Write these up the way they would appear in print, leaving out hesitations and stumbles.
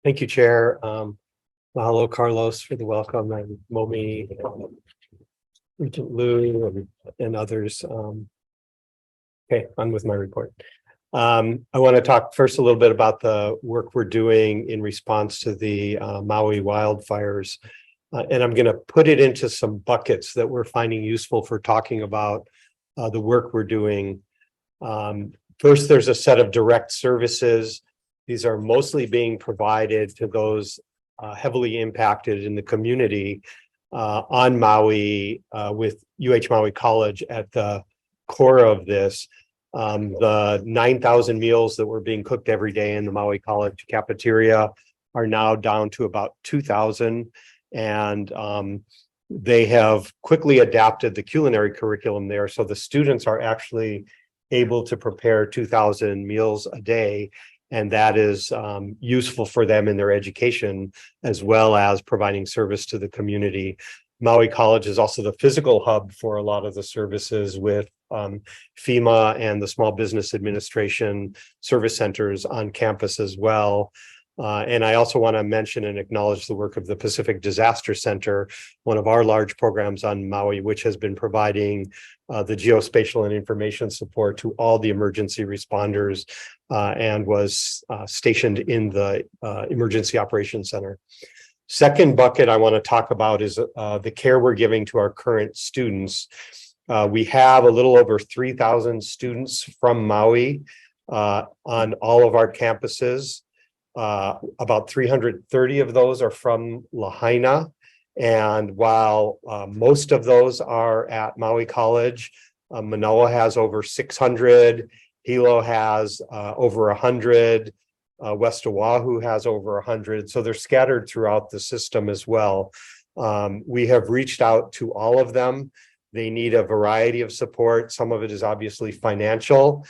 Thank you, Chair. Mahalo, Carlos, for the welcome, and Momi, Regent Lou, and others. Okay, on with my report. I want to talk first a little bit about the work we're doing in response to the Maui wildfires. And I'm going to put it into some buckets that we're finding useful for talking about the work we're doing. First, there's a set of direct services. These are mostly being provided to those heavily impacted in the community on Maui with Maui College at the core of this. The 9,000 meals that were being cooked every day in the Maui College cafeteria are now down to about 2,000. And they have quickly adapted the culinary curriculum there. So the students are actually able to prepare 2,000 meals a day. And that is useful for them in their education, as well as providing service to the community. Maui College is also the physical hub for a lot of the services with FEMA and the Small Business Administration service centers on campus as well. And I also want to mention and acknowledge the work of the Pacific Disaster Center, one of our large programs on Maui, which has been providing the geospatial and information support to all the emergency responders and was stationed in the Emergency Operations Center. Second bucket I want to talk about is the care we're giving to our current students. We have a little over 3,000 students from Maui on all of our campuses. About 330 of those are from Lahaina. And while most of those are at Maui College, Manoa has over 600, Hilo has over 100, West Oahu has over 100. So they're scattered throughout the system as well. We have reached out to all of them. They need a variety of support. Some of it is obviously financial.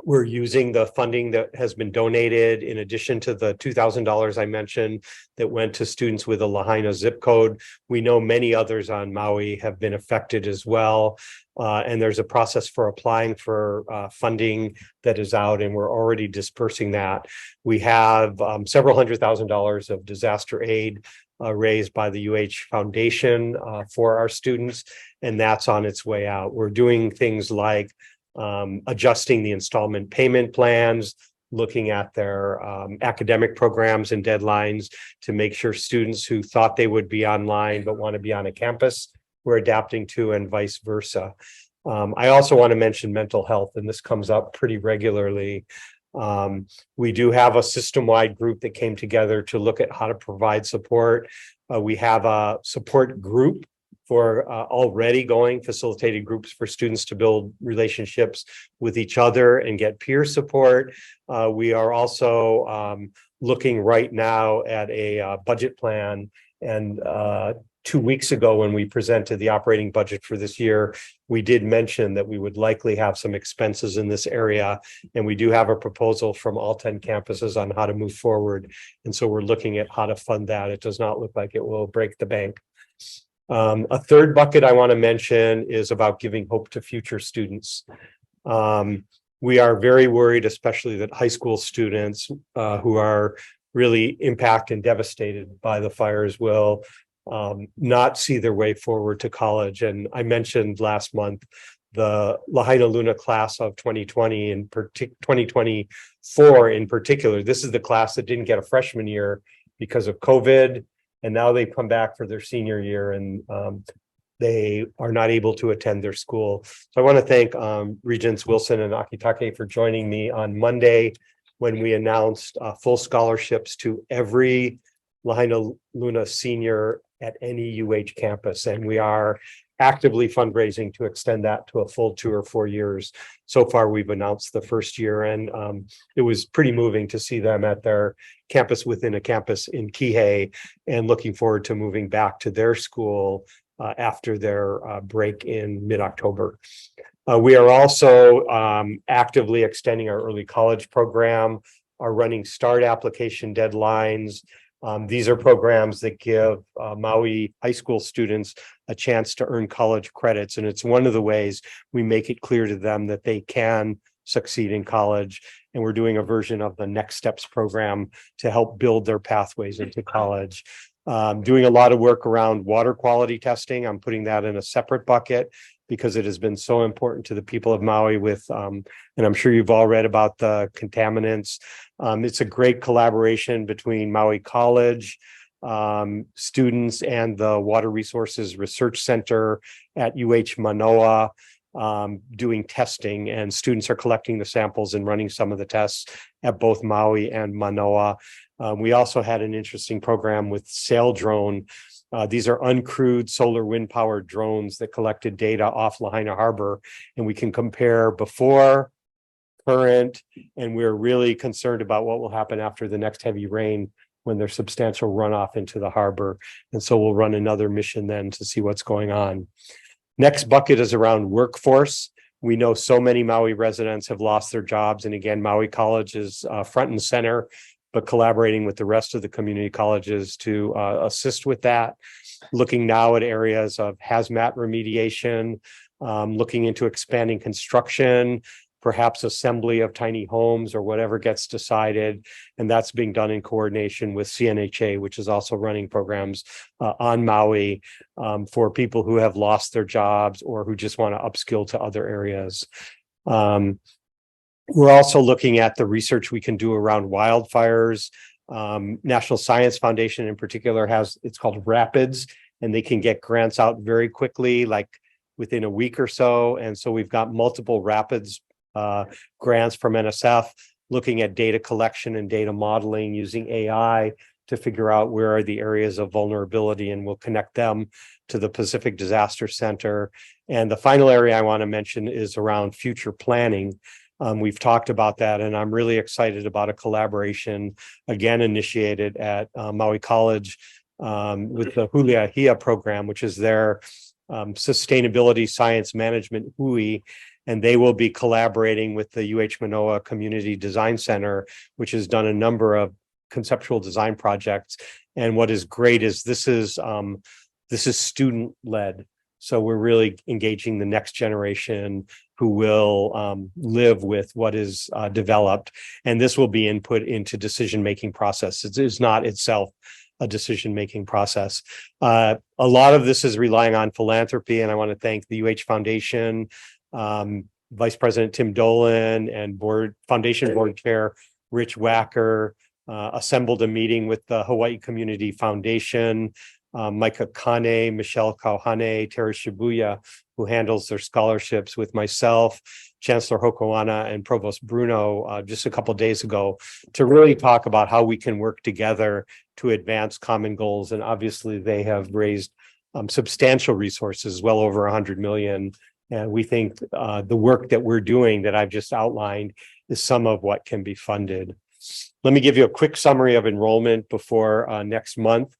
We're using the funding that has been donated in addition to the $2,000 I mentioned that went to students with a Lahaina zip code. We know many others on Maui have been affected as well. And there's a process for applying for funding that is out, and we're already dispersing that. We have several $100,000 of disaster aid raised by the UH Foundation for our students, and that's on its way out. We're doing things like adjusting the installment payment plans, looking at their academic programs and deadlines to make sure students who thought they would be online but want to be on a campus, we're adapting to, and vice versa. I also want to mention mental health, and this comes up pretty regularly. We do have a system-wide group that came together to look at how to provide support. We have a support group for already going facilitated groups for students to build relationships with each other and get peer support. We are also looking right now at a budget plan, and 2 weeks ago when we presented the operating budget for this year, we did mention that we would likely have some expenses in this area, and we do have a proposal from all 10 campuses on how to move forward. And so we're looking at how to fund that. It does not look like it will break the bank. A third bucket I want to mention is about giving hope to future students. We are very worried, especially that high school students who are really impacted and devastated by the fires will not see their way forward to college. And I mentioned last month the Lahainaluna class of 2020 and 2024 in particular. This is the class that didn't get a freshman year because of COVID. And now they come back for their senior year, and they are not able to attend their school. So I want to thank Regents Wilson and Akitake for joining me on Monday when we announced full scholarships to every Lahainaluna senior at any UH campus. And we are actively fundraising to extend that to a full 2 or 4 years. So far, we've announced the first year, and it was pretty moving to see them at their campus within a campus in Kihei, and looking forward to moving back to their school after their break in mid-October. We are also actively extending our early college program, our running start application deadlines. These are programs that give Maui high school students a chance to earn college credits. And it's one of the ways we make it clear to them that they can succeed in college. And we're doing a version of the Next Steps program to help build their pathways into college. Doing a lot of work around water quality testing. I'm putting that in a separate bucket because it has been so important to the people of Maui with, and I'm sure you've all read about the contaminants. It's a great collaboration between Maui College, students and the Water Resources Research Center at UH Manoa, doing testing, and students are collecting the samples and running some of the tests at both Maui and Manoa. We also had an interesting program with Sail Drone. These are uncrewed solar wind powered drones that collected data off Lahaina Harbor, and we can compare before, current, and we're really concerned about what will happen after the next heavy rain when there's substantial runoff into the harbor. And so we'll run another mission then to see what's going on. Next bucket is around workforce. We know so many Maui residents have lost their jobs. And again, Maui College is front and center, but collaborating with the rest of the community colleges to assist with that. Looking now at areas of hazmat remediation, looking into expanding construction, perhaps assembly of tiny homes or whatever gets decided. And that's being done in coordination with CNHA, which is also running programs on Maui for people who have lost their jobs or who just want to upskill to other areas. We're also looking at the research we can do around wildfires. National Science Foundation in particular it's called RAPIDS, and they can get grants out very quickly, like within a week or so. And so we've got multiple RAPIDS grants from NSF looking at data collection and data modeling using AI to figure out where are the areas of vulnerability, and we'll connect them to the Pacific Disaster Center. And the final area I want to mention is around future planning. We've talked about that, and I'm really excited about a collaboration, again, initiated at Maui College with the Huliahia program, which is their sustainability science management HUI, and they will be collaborating with the UH Manoa Community Design Center, which has done a number of conceptual design projects. And what is great is this is student-led. So we're really engaging the next generation who will live with what is developed. And this will be input into decision-making process. It is not itself a decision-making process. A lot of this is relying on philanthropy, and I want to thank the UH Foundation, Vice President Tim Dolan, and Foundation Board Chair Rich Wacker assembled a meeting with the Hawaiʻi Community Foundation, Micah Kane, Michelle Kauhane, Terry Shibuya, who handles their scholarships, with myself, Chancellor Hokoana, and Provost Bruno just a couple of days ago, to really talk about how we can work together to advance common goals. And obviously they have raised substantial resources, well over 100 million. And we think the work that we're doing that I've just outlined is some of what can be funded. Let me give you a quick summary of enrollment before next month.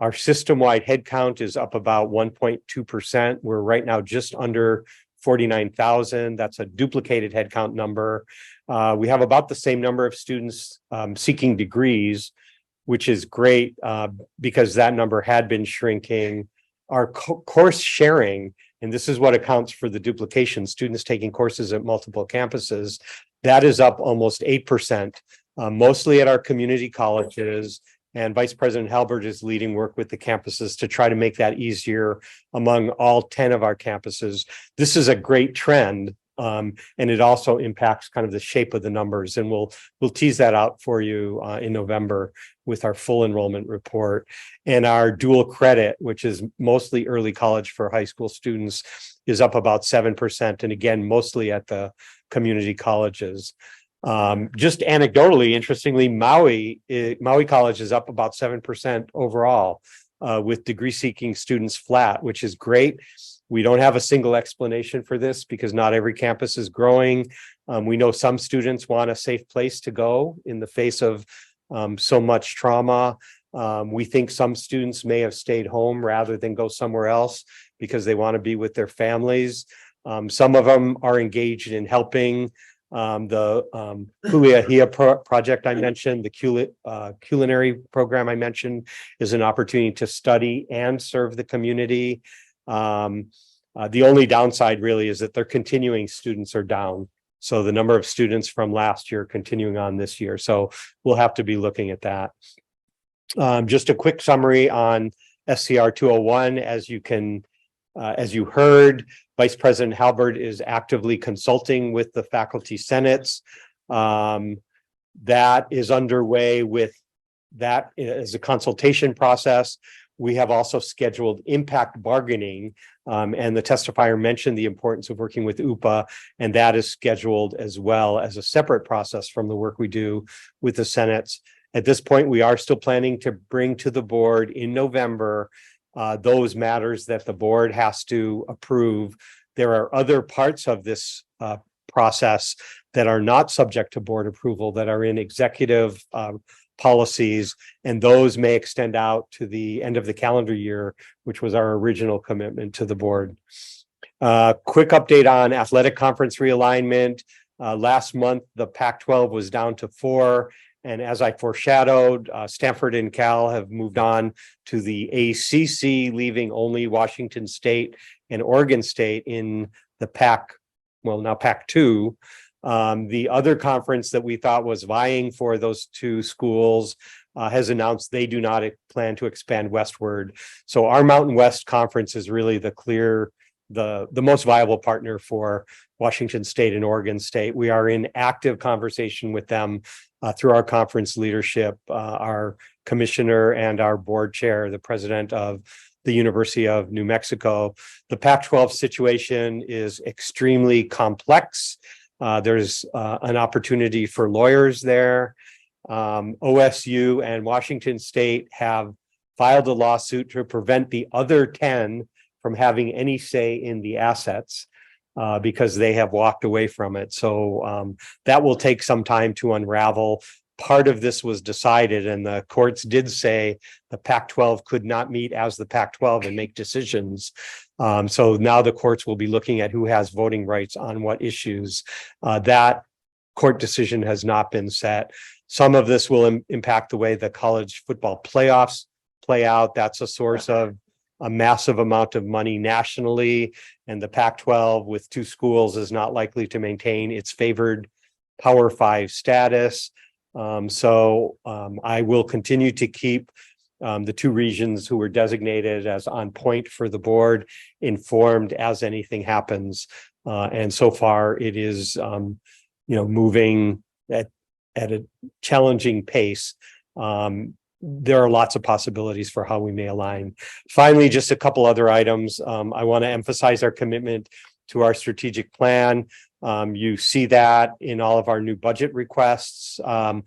Our system-wide headcount is up about 1.2%. We're right now just under 49,000. That's a duplicated headcount number. We have about the same number of students seeking degrees, which is great because that number had been shrinking. Our course sharing, and this is what accounts for the duplication, students taking courses at multiple campuses, that is up almost 8%, mostly at our community colleges. And Vice President Halbert is leading work with the campuses to try to make that easier among all 10 of our campuses. This is a great trend, and it also impacts kind of the shape of the numbers. And we'll tease that out for you in November with our full enrollment report. And our dual credit, which is mostly early college for high school students, is up about 7%. And again, mostly at the community colleges. Just anecdotally, interestingly, Maui College is up about 7% overall, with degree-seeking students flat, which is great. We don't have a single explanation for this because not every campus is growing. We know some students want a safe place to go in the face of so much trauma. We think some students may have stayed home rather than go somewhere else because they want to be with their families. Some of them are engaged in helping. The Huliahia project I mentioned, the culinary program I mentioned, is an opportunity to study and serve the community. The only downside really is that their continuing students are down. So the number of students from last year continuing on this year. So we'll have to be looking at that. Just a quick summary on SCR 201. As you heard, Vice President Halbert is actively consulting with the faculty senates. That is underway with that as a consultation process. We have also scheduled impact bargaining, and the testifier mentioned the importance of working with UPA, and that is scheduled as well as a separate process from the work we do with the senates. At this point, we are still planning to bring to the board in November those matters that the board has to approve. There are other parts of this process that are not subject to board approval that are in executive policies, and those may extend out to the end of the calendar year, which was our original commitment to the board. Quick update on athletic conference realignment. Last month, the Pac-12 was down to 4. And as I foreshadowed, Stanford and Cal have moved on to the ACC, leaving only Washington State and Oregon State in the Pac, well, now Pac-2. The other conference that we thought was vying for those two schools has announced they do not plan to expand westward. So our Mountain West Conference is really the most viable partner for Washington State and Oregon State. We are in active conversation with them through our conference leadership, our commissioner and our board chair, the president of the University of New Mexico. The Pac-12 situation is extremely complex. There's an opportunity for lawyers there. OSU and Washington State have filed a lawsuit to prevent the other 10 from having any say in the assets because they have walked away from it. So that will take some time to unravel. Part of this was decided, and the courts did say the Pac-12 could not meet as the Pac-12 and make decisions. So now the courts will be looking at who has voting rights on what issues. That court decision has not been set. Some of this will impact the way the college football playoffs play out. That's a source of a massive amount of money nationally, and the Pac-12 with 2 schools is not likely to maintain its favored Power 5 status. I will continue to keep the 2 regions who were designated as on point for the board informed as anything happens. And so far it is, moving at a challenging pace. There are lots of possibilities for how we may align. Finally, just a couple other items. I want to emphasize our commitment to our strategic plan. You see that in all of our new budget requests that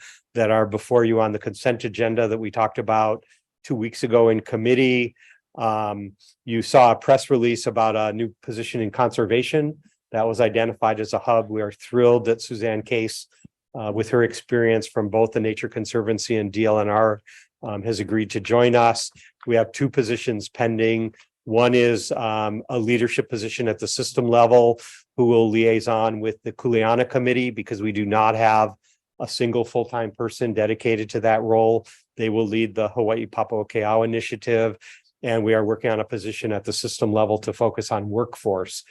are before you on the consent agenda that we talked about 2 weeks ago in committee. You saw a press release about a new position in conservation that was identified as a hub. We are thrilled that Suzanne Case, with her experience from both the Nature Conservancy and DLNR, has agreed to join us. We have 2 positions pending. One is a leadership position at the system level who will liaison with the Kuleana Committee because we do not have a single full-time person dedicated to that role. They will lead the Hawaii Papaokeao initiative, and we are working on a position at the system level to focus on workforce,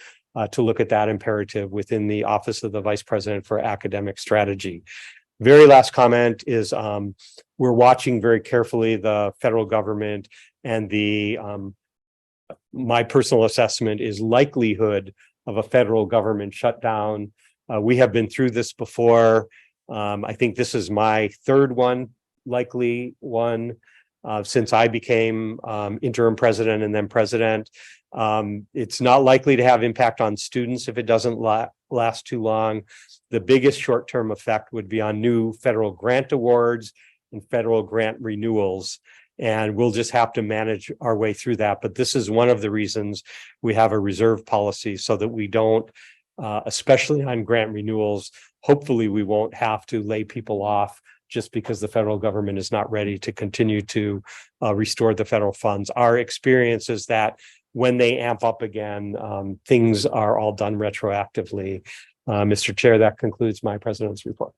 to look at that imperative within the Office of the Vice President for Academic Strategy. Very last comment is we're watching very carefully the federal government and my personal assessment is likelihood of a federal government shutdown. We have been through this before. I think this is my 3rd likely one since I became interim president and then president. It's not likely to have impact on students if it doesn't last too long. The biggest short-term effect would be on new federal grant awards and federal grant renewals. And we'll just have to manage our way through that. But this is one of the reasons we have a reserve policy so that we don't, especially on grant renewals, hopefully we won't have to lay people off just because the federal government is not ready to continue to restore the federal funds. Our experience is that when they amp up again, things are all done retroactively. Mr. Chair, that concludes my president's report.